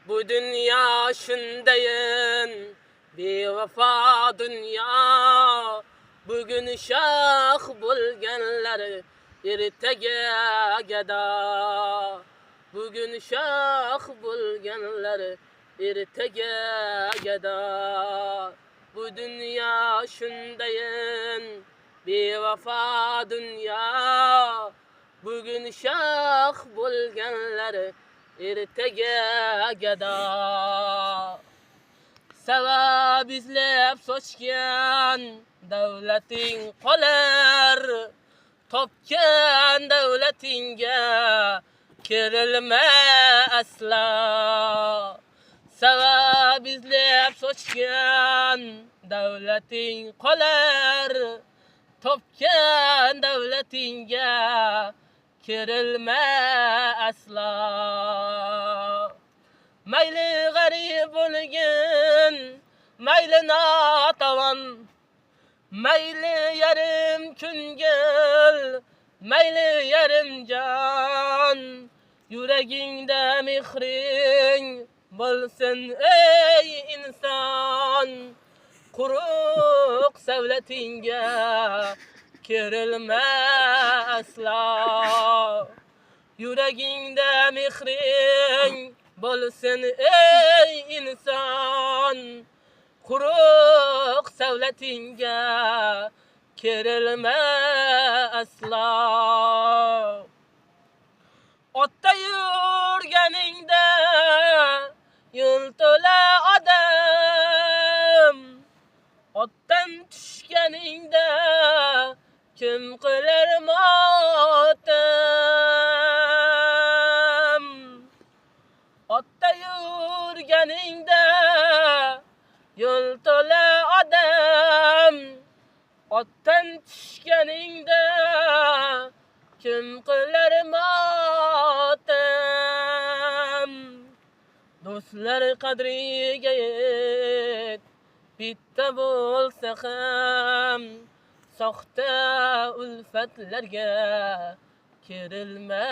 Bu dünya şundayin, bevafo dünya. Bugün şah bo'lganlar ertaga gado. Bugün şah bo'lganlar ertaga gado. Bu dünya şundayin, bevafo dünya. Bugün şah bo'lganlar ertaga gado. Sevap izlab sochgan davlating qolar. Topgan davlatingga kirilma asla. Sevap izlab sochgan davlating qolar. Topgan davlatingga kirilma asla. Mayli g'arib bo'lgin, mayli notavon, mayli yarim ko'ngil, mayli yarim jon. Yuragingda mehring bo'lsin ey inson. Quruq savlatingga kirilma asla. Yuragingda mehring bo'lsin ey inson. Quruq savlatingga kirilma asla. Otda yurganingda yo'l to'la odam. Otdan tushganingda kim qilar motam? Otda yurganingda yo'l to'la odam. Otdan tushganingda kim qilar motam? Do'stlar qadriga yet, bitta bo'lsa ham soxta ulfatlarga kirilma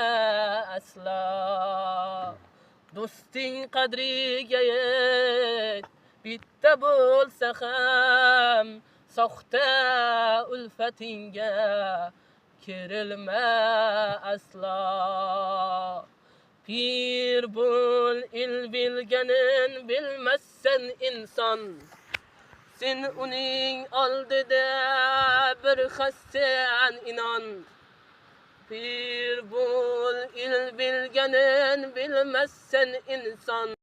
asla. Do'sting qadriga yet, bitta bo'lsa ham soxta ulfatingga kirilma asla. Pir bo'l, il bilganin bilmassan inson. Sen uning oldida bir xassan inon. Pir bo'l, il bilganin bilmassan inson.